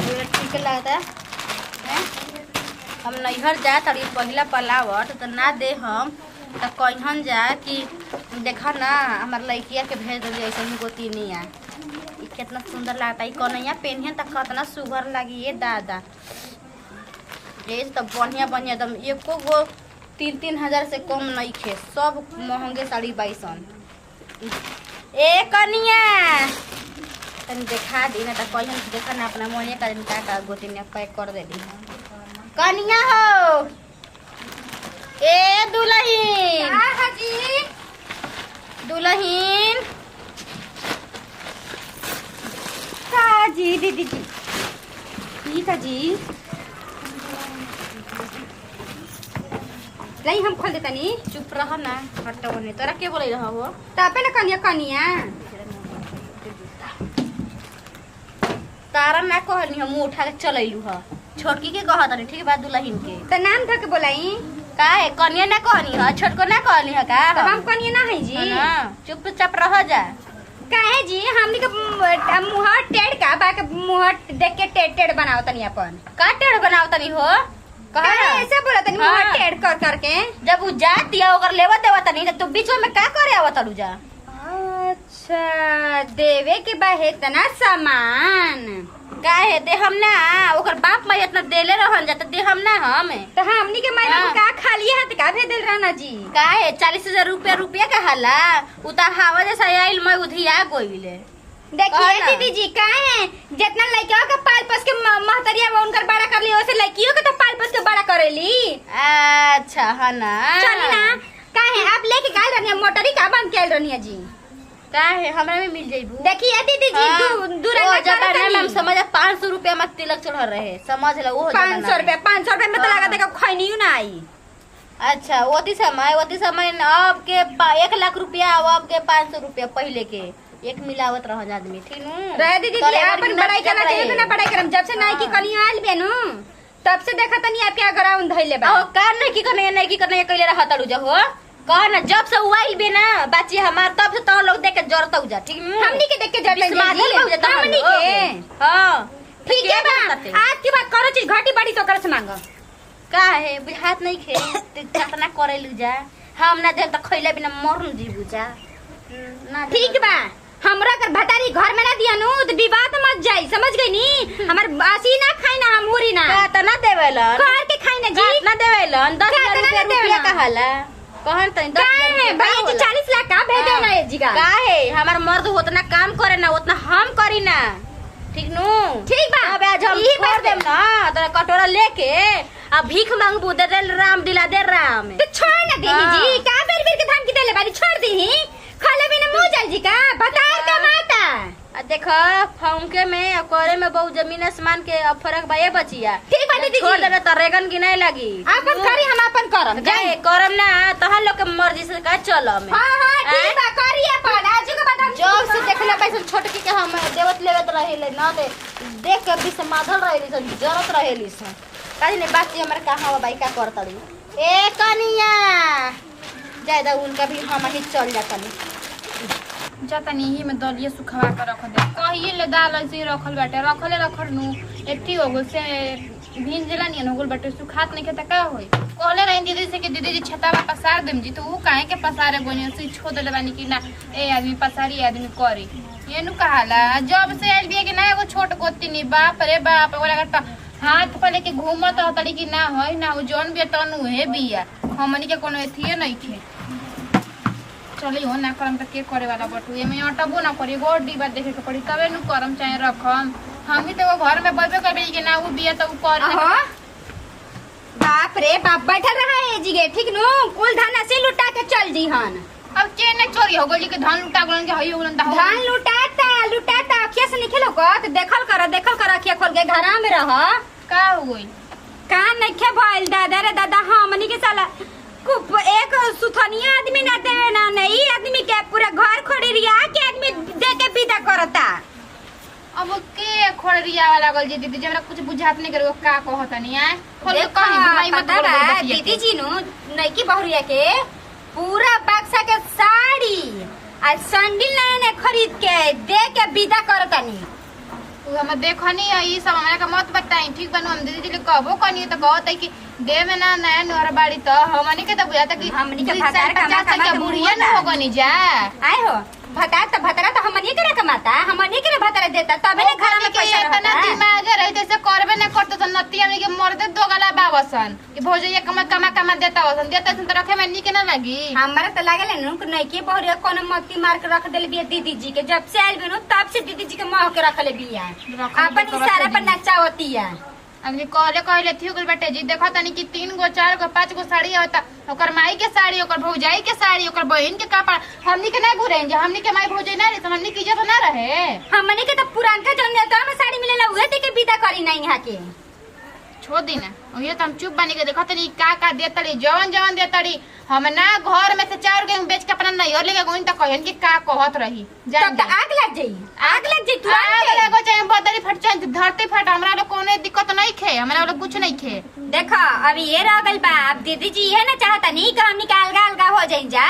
ठीक लगता है। हम नैहर जा तड़ी पहला पलावट तो ना दे हम तो कहन जा कि देखा ना हमार लड़किया के भेज दे ऐसे ही गोतिनिया। ये कितना सुंदर लगता है कन्हैया पहनिए तो कितना सुघर लगी ये दादा। ये तो बढ़िया बढ़िया एकदम एको गो 3-3 हजार से कम नहीं खे, सब महंगे साड़ी बाईसन। ए कन्हैया तन देखा दी ना तो कहन देखा ना अपना मोनिया का गोतिनिया पैक कर दे दी। कन्हैया हो ए दुल्हन दुल्हन जी दीदी जी ठीक है जी नहीं हम खोल देता नहीं। चुप रह ना हटो नहीं तोरा के बोले रहा हो तबे ना कन्हैया कन्हैया तारा ना कहनी हम उठा के चलैलू ह छोटकी के कहत नहीं ठीक बात दुल्हन के तो नाम धर के बोलाई का है कन्हैया ना कहनी ह छोटको ना कहनी है का तब हम कन्हैया ना है जी चुपचाप रह जा काहे जी हमनी के मुंह टेढ़ का बाके मुंह देख के टेढ़ बनाओ तनी अपन का टेढ़ बनाओ तनी हो कहा ऐसे बोला तनी मुंह टेढ़ कर करके जब उ जाती है ओकर लेवा देवा तनी तो बीच में का करे आवत तू जा। अच्छा देवे के बा है तना सामान काहे दे हम ना ओकर बाप माई इतना देले रहन जात दे हम ना हम तो हमनी के माई का खाली हाथ का भेज देल रहना जी काहे 40,000 रुपया का हाला उ त हवा जैसा आइल मैं उधिया गइले। देखिए दीदी जी काहे जितना लड़का का पाल पस के महतरिया में उनकर बड़ा कर लियो वैसे लड़कियों के तो पाल पस के बड़ा करेली। अच्छा है ना चली ना काहे आप लेके काल रहनी मोटरी का बंद कैल रहनी जी काहे हमरा में मिल जाइबू। देखिए दीदी जी दूर जमाना में समझ 500 रुपया में तिलक चढ़ रहे समझ लो वो 500 रुपया में तो लगा देखा खैनी ना आई। अच्छा ओती समय अब के 1 लाख रुपया अब के 500 रुपया पहले के एक मिलावत रह आदमी ठीक नु रह दीदी अपन बड़ाई करना चाहिए ना बड़ाई करम जब से नाई की कलिया आइल बेनु तब से देखा तनी आप क्या ग्राउंड धइले बा का नहीं की करने कइले रहा तड़ू जा हो कह ना जब से उइल बे ना बाची हमार तब से तो लोग देख के जरत जा ठीक हमनी के देख के जरत हमनी के हां ठीक है बा आज की बात करो चीज घाटी बड़ी तो कर से मांगो का है बुझात नहीं खे कितना करे लू जा हम ना दे त खइले बिना मरन जी बुझा ना ठीक बा हमरा कर भतारी घर में ना दिया नु तो विवाद मत जाई समझ गई नी हमर बासी ना खाई ना हम मुरी ना का त ना देवेलन घर के खाई ना जी ना देवेलन 10,000 रुपया का हाला कहन त 10,000 भाई जी 40 लाख का भेज देना है जी का काहे हमर मर्द उतना काम करे ना उतना हम करी ना ठीक नु ठीक बा अब आज हम छोड़ देम ना तो कटोरा लेके अब भीख मांगबू दे राम दिला दे राम तो छोड़ ना देही जी का बेर बेर के धमकी देले बारी छोड़ देही खाले बिना मुंह जाई जी का बता का माता आ देखो फौंके में करे में बहुत जमीन आसमान के फर्क बा ये बचिया ठीक बा दीदी छोड़ दे त रेगन गिनाए लगी अपन करी हम अपन करम जाए करम ना तहन लोग के मर्जी से का चलम हां हां ठीक बा करी अपन आजू के बाद जब से देखला पैसा छोटकी के हम देवत लेवत रहेले ना दे देख के भी समाधल रहेली सन जरत रहेली सन काहे ने बात हमर का हवा बाई का करतड़ी ए कनिया ज्यादा उनका भी हम ही चल जातनी जतनी ही में दलिया सुखवा कर रख दे कहिए ले दाल ऐसे रखल बाटे रखल नु एती हो गल से भिंजला नहीं हो गल बाटे सुखात नहीं के त का होई कहले रही दीदी से कि दीदी जी छतावा पसार देम जी तो वो काहे के पसारे बनी से छोड़ देले बानी कि ना ए आदमी पसारी आदमी करे ये नु कहाला जब से आइल बिया कि ना एगो छोट गोती नी बाप रे बाप ओकरा का हाथ पर लेके घूमत हतड़ी कि ना होई ना उ जोन बिया तनु हे बिया हमनी के कोनो एथिए नहीं थे चली हो ना करम त के करे वाला बटू एमे अटबो ना करी गोडी बात देखे के पड़ी तबे नु करम चाहे रखम हम भी तो घर में बैठे करबे कि ना उ बिया त उ कर बाप रे बाप बैठल रहा है जी के ठीक नु कुल धान से लुटा के चल जी हन अब चेन चोरी हो गई कि धान लुटा गलन के हई हो गलन धान लुटाता अखिया से निकलो को तो देखल कर अखिया खोल के घरा में रह का हो गई का नखे भइल दादा रे दादा हमनी के साला एक सुथनिया आदमी ना देवे ना नहीं आदमी के पूरा घर खोड़ी रिया के आदमी दे के विदा करता अब के खोड़रिया वाला गल जी दीदी हमरा कुछ बुझात नहीं करो का कहतनी है खोल के कहीं घुमाई मत बोल दीदी जी नु नईकी बहुरिया के पूरा बक्सा के साड़ी आ सैंडल नया खरीद के दे के विदा करतनी उ हम देखनी है ई सब हमरा का मत बताई ठीक बनू हम दीदी जी कहबो कनी तो कहत है कि दे में ना नया नोहर बाड़ी तो हमनी के तो बुझाता कि हमनी के भतार कमा कमा के बुढ़िया न होगनी जा आए हो भतारा तो हमनी के कमाता हमनी के भतारा देता तबे ने घर में पैसा इतना दिमाग रहते से करबे न करते तो नती हमनी के मरदे दो गला बावसन कि भौजैया कमा देता वसन देता तो रखे में निक न लगी हमरा तो लागल नहीं के बहुरिया कोनो मक्ती मार के रख देल बिया दीदी जी के जब से आइल बिनु तब से दीदी जी के मोह के रखले बिया अपन इशारा पर नचावती है अगली कहले थी ओकर बेटे जी देखो तनी कि 3 गो 4 गो 5 गो साड़ी होता ओकर माई के साड़ी ओकर भौजाई के साड़ी ओकर बहन के कपड़ा हमनी के ना घुरें जे हमनी के माई भौजाई ना रही तो हमनी की इज्जत ना रहे हमनी के तो पुरानका जौन नेता में साड़ी मिलेला उहे दे के विदा करी नहीं यहाँ के छोड़ दी ना ओहे तो हम चुप बनी के देखो तनी का देतड़ी जवन देतड़ी हम ना घर में से 4 गेहूं बेच के अपना नहीं और लेके गोइन त कहन कि का कहत रही तब तो आग लग जाई तू आग लगो चाहे बदरी फट चाहे धरती फट हमरा लोग कोनो दिक्कत नहीं खे हमरा लोग कुछ नहीं खे देखो अभी ये रह गइल बा अब दीदी जी है ना चाहता नहीं कि हमनी के अलगा हो जाई जा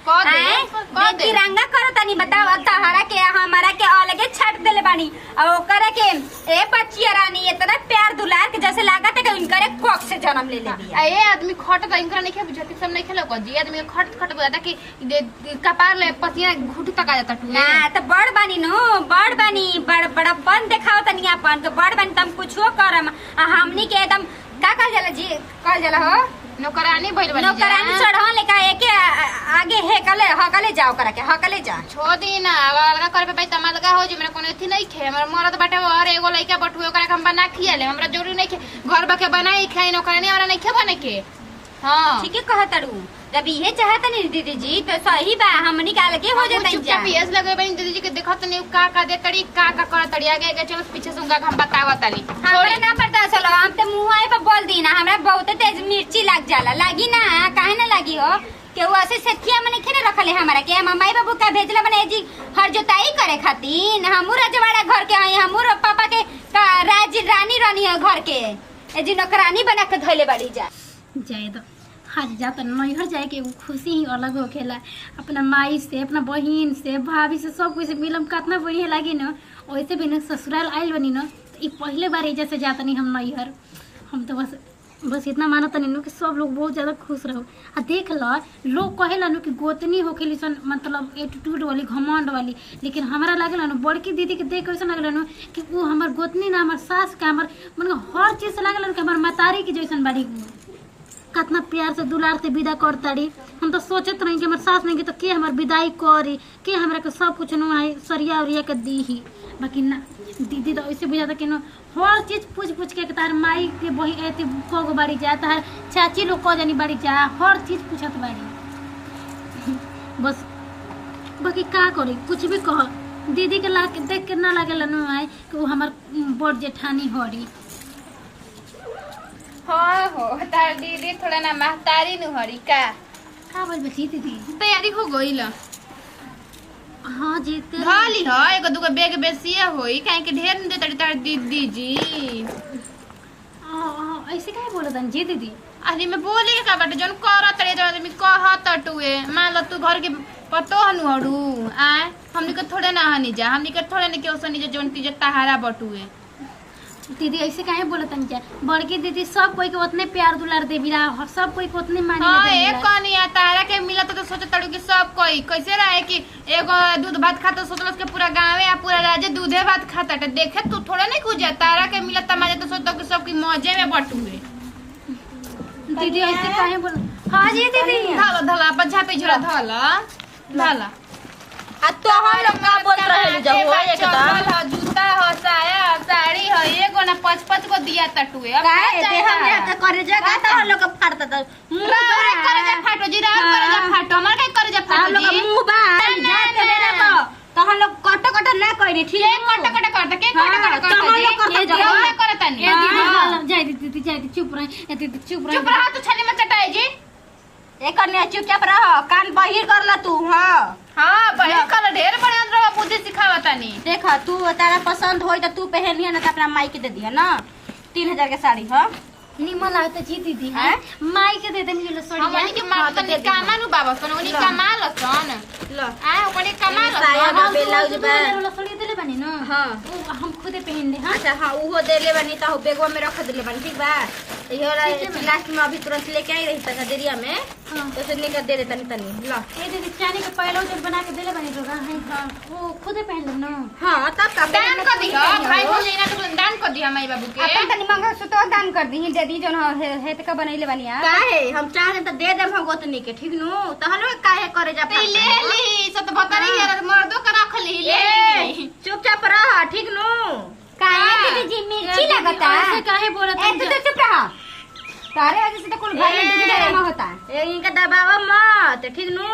कह दे रंगा करो तनी बताओ तहरा के हमारा के अलगे छाट देले बानी और ओकरा के ए बच्चिया रानी इतना प्यार दुलार के जैसे लागत है कि उनकरे कोख से जन्म ले बिया ए आदमी खट त इनकरा नहीं खे बुझती सब नहीं खेलो को जी आदमी खट बुझाता कि कपार ले पसीना घुट तक आ जाता ना तो बड़ बानी बड़ा बन देखाओ तनी अपन के बड़ बानी तुम कुछो करम हमनी के एकदम का कहल जाला जी कहल जाला हो नौकरानी भइल बनी नौकरानी चढ़ा लेका एके आगे हकले जाओ करा के हकले जा छोड़ दी ना अलगा करे पे पैसा अलगा हो जी मेरा कोनो थी नहीं खे हमरा मरद बाटे और एगो लइका बटुए ओकरा हम बना खियाले हमरा जरूरी नहीं खे घर बके बनाई खाई नौकरानी हमरा नहीं खे बने के हां ठीक है कहतड़ू जब ये चाहत नहीं दीदी जी तो सही बा हमनी का अलगे हो जाता जा पीएस लगे बनी दीदी जी के देखत नहीं का दे तड़ी का कर तड़ी आगे चलो पीछे से उनका हम बतावा तनी थोड़े ना पता चलो हम तो मुंह आए पे बोल दी ना हमरा बहुत तेज मिर्ची लग जाला लागी ना काहे ना लगी हो के वो ऐसे सखिया मने खेने रखले हमरा के माई बाबू का भेजला बने जी हर जोताई करे खातिर हमू रजवाड़ा घर के आई हमू पापा के रानी है घर के ए जी नौकरानी बना के धइले बाड़ी जा जाए तो आज जा तो नैहर जाए के खुशी ही अलग हो खेला अपना माई से अपना बहन से भाभी से सब कुछ मिलम कितना बढ़िया लगी न वैसे भी न ससुराल आयल बनी न तो पहले बार एजा से जाता नहीं हम नैहर हम तो बस इतना मानता नहीं कि सब लोग बहुत ज़्यादा खुश रहो आ देख लो लोग कहेला कि गोतनी होखेली सन मतलब एटीट्यूड वाली घमंड वाली लेकिन हमारा लगेला न बड़की दीदी के देख कैसा लगेला न कि वो हमार गोतनी ना हमार सास का हमार मतलब हर चीज़ से लगेला कि हमार मतारी की जैसन बाड़ी कितना प्यार से दुलार से विदा करताड़ी हम तो सोचत रही कि हमारे सास नहीं तो के हमार विदाई करी के हमरा के सब कुछ न सरिया उरिया के दी ही बाकी ना दीदी तो ऐसे बुझाता कि न हर चीज पूछ के तार माई के बही ऐसे को बाड़ी जा तार चाची लोग को जानी बाड़ी जा हर चीज पूछत बाड़ी बस बाकी का करी कुछ भी कह दीदी के ला के देख के ना लगे न आए कि वो हमार बड़ जेठानी हरी हाँ हो तार दीदी थोड़ा ना महतारी नु हरी का बोल बची दीदी तैयारी हो गई ला हाँ जी ढाली हो एगो दुगो बैग बेसिए होई काहे के ढेर न देतड़ी तार दीदी जी ऐसे काहे बोलत जी दीदी अरे मैं बोले का बाटे जन करत तड़े जन आदमी कहत टुए मान लो तू घर के पतो हनु हड़ू आए हमनी के थोड़े ना हनी जा हमनी के थोड़े न के ओसनी जे जन ती जे तहारा बटुए दीदी ऐसे काहे बोलत जा बड़की दीदी सब कोई के उतने प्यार दुलार देबी रा सब कोई के उतने मानी हां एक कनिया तारा के मिलत तो सोचत तड़ू कि सब कोई कैसे रहे कि एगो दूध भात खाता सोचलस के पूरा गांवे या पूरा राज्य दूधे भात खाता त देखे तू थोड़ा नहीं कुछ तारा के मिलत त मजे तो सोचत कि सब की मौजे में बटुए दीदी ऐसे काहे बोल हां जी दीदी धला बजा पे झरा धला आ तो हम लोग का बोल रहे जा हो एकदम जूता हो साया साड़ी हो एगो ना 5-5 गो दिया तटुए अब काहे दे हम जाके करे जगह तो हम लोग का फाड़ता त मुंह करे जा फाटो जी राम करे जा फाटो हमर के करे जा फाटो हम लोग जी मुंह बा जाके मेरा तो हम लोग कट ना कइनी ठीक है कट करता के कट तो हम लोग करता जगह करता नहीं जाई दीदी जाई चुप रह दीदी चुप रह तू छली में चटाई जी एक ने चुपचाप रह कान बहिर कर ला तू हां बहिर कर ढेर बढ़िया रह बुद्धि सिखावता नहीं देख तू तारा पसंद होई त तू पहनिया ना त अपना माई के दे दिया ना 3000 के साड़ी ह निमन लागत जी दीदी है हैं? माई के दे देनी लो सड़िया हमनी के मार त निकामा नु बाबा सन ओनी कमाल सन लो आ ओनी कमाल साया सन बा ब्लाउज बा लो सड़िया देले बनी न हां वो हम खुदे पहन ले हां अच्छा हाँ उहो देले बनी त बेगवा में रख देले बनी ठीक बा तो ये वाला लास्ट में अभी तुरंत लेके आई रही था देरिया में हां तो से लेकर दे दे तनी लो ये दीदी चाने के पहले जो बना के देले बनी लोगा है हां वो खुदे पहन ले न हाँ तब का दान कर दियो भाई हो लेना तो दान कर दियो माई बाबू के अपन तनी मंगा सुतो दान कर दी दे दी जोन हे त का बनैले बनिया काहे हम चाहे त दे दे भगवतनी के ठीक नु तहलो काहे करे जा ते ले ली सब बता रही है मर्दों का रख ली ले ली चुपचाप रह ठीक नु काहे दीदी जी मिर्ची लगता ऐसे काहे बोलत ए तू चुप रह तारे वजह से तो कुल घर में दूध डरामा होता है ए इनका दबाव मत ठीक नु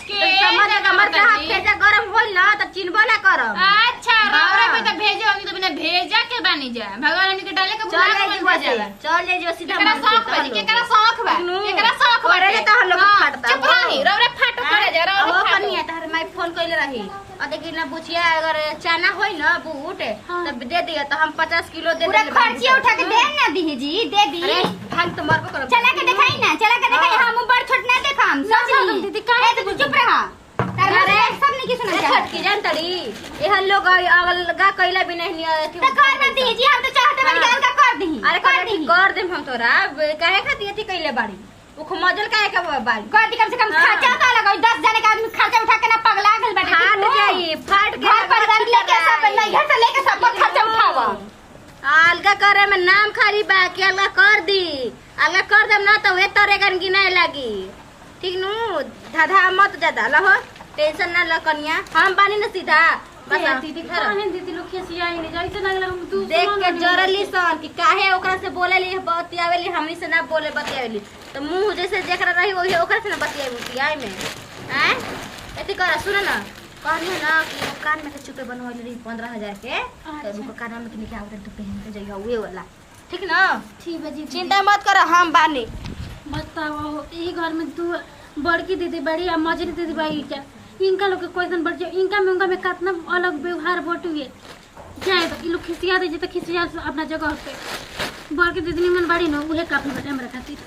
के समझ का मर के हाथ भेजा गरम होल ना त चिनबो ना करम अच्छा रौरा पे तो भेजो हम तो बिना भेजा के बानी जा भगवान के डाले के बुला के बन जाला चल ले जो सीधा केकरा शौक बा केकरा शौक बा केकरा शौक बा करे त हम लोग फाटता चुप रही रौरा फाटो करे जा हो रौरा कनिया तार माई फोन कइले रही और देखी ना बुचिया अगर चाना होई ना बूट तब दे दिया तो हम 50 किलो दे पूरा खर्ची उठा के दे ना दी जी दे दी अरे भाग तो मरबो करब चला के दिखाई ना चला के दिखाई हम बड़ छोट ना देखम समझ ली दीदी काहे तू चुप रह तारे सब नहीं की सुना छटकी जान तड़ी एहन लोग अलगा कइला भी नहीं अथी तो कर में दी जी हम तो चाहते बन के अलगा कर दी अरे कर देम हम तोरा काहे खाती अथी कइले बाड़ी उख मजल काहे का बाड़ी कर दी कम से कम खर्चा तो लगा 10 जने का आदमी खर्चा उठा के ना पगला गल बैठे फाट जाई फाट के घर परिवार लेके सब घर से लेके सब खर्चा उठावा अलगा करे में नाम खाली बा कि अलगा कर दी अलगा कर देम ना तो वे तरे गन गिनाए लागी ठीक नु धाधा मत ज्यादा लहो टेंशन ना ल कन्या हम बानी न सीधा बस दीदी काहे दीदी लोग खिसिया ही नहीं जैसे लगला हम तू देख के जरली सन कि काहे ओकरा से बोलेली बतियावेली हमनी से ना बोले बतियावेली तो मुंह जैसे जेकरा रही वही ओकरा से ना बतियाई बतियाई में हैं एती कर सुन ना कहनी है ना कि वो कान में के चुपे बनवाली रही 15000 के तो उनको कान में के निकाल के तू पहन के जाइयो वे वाला ठीक ना ठीक है जी चिंता मत कर हम बानी बताओ ई घर में तू बड़की दीदी बड़ी आ मझली दीदी बड़ी क्या इनका लोग के क्वेश्चन बढ़ जाए इनका में उनका में कितना अलग व्यवहार बटुए जाए तो ई लोग खिसिया दे जे तो खिसिया अपना जगह पे बड़की दीदी निमन बड़ी न उहे काफी बटे हमरा खातिर